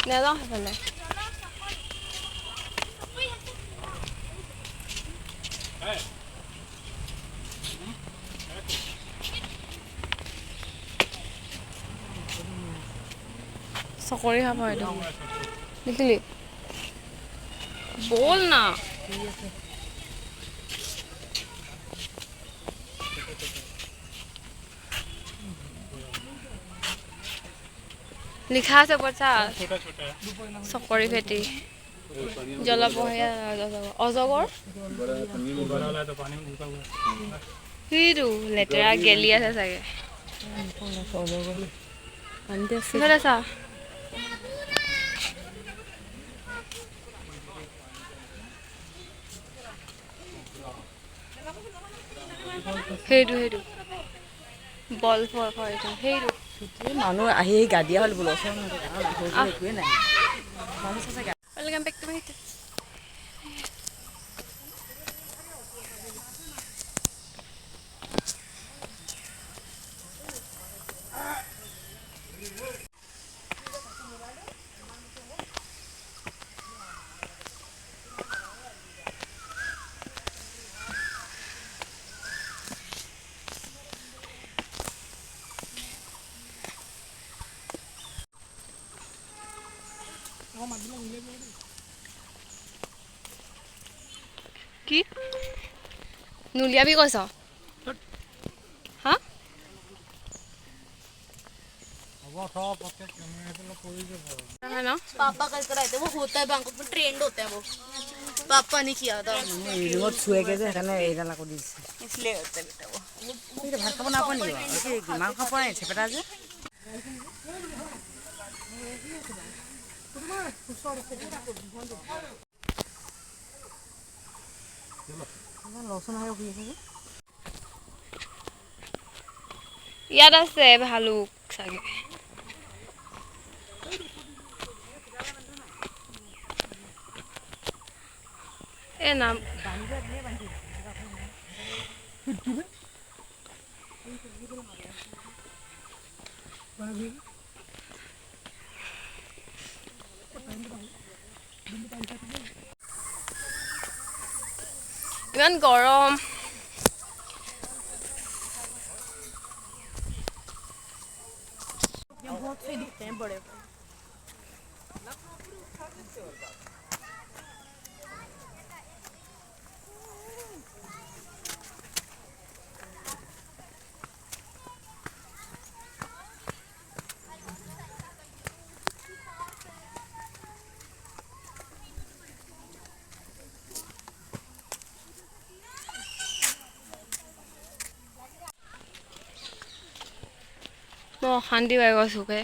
নাযাওঁ সেইফালে চকৰি খাব এইটো দেখিলি বল না লিখা আছে পইচা চকৰি ভেটি জলপহীয়া অজগৰ সেইটো লেতেৰা গেলি আছে চাগে সিফালে চা সেইটো বল সেইটো মানুহ আহি গা দিয়া হ'ল বোলো একোৱে নাই Welcome back to my কি নুলিয়াবি কৈছ হা पापा कल कराए थे वो होता है बैंकॉक में ट्रेंड होता है वो पापा ने किया था रिमोट छुए के সেইকাৰণে এইডাল আকৌ দিছে इसलिए होता है बेटा वो ভাত খাব নাপায় নেকি মাংস পোৱা নাই চেপেটা যে লচুন আহি উঠি আছে ইয়াত আছে ভালুক চাগে এ নাম ইমান গৰম बहुत से दिखते हैं बड़े মই অশান্তি পাই গৈছোগে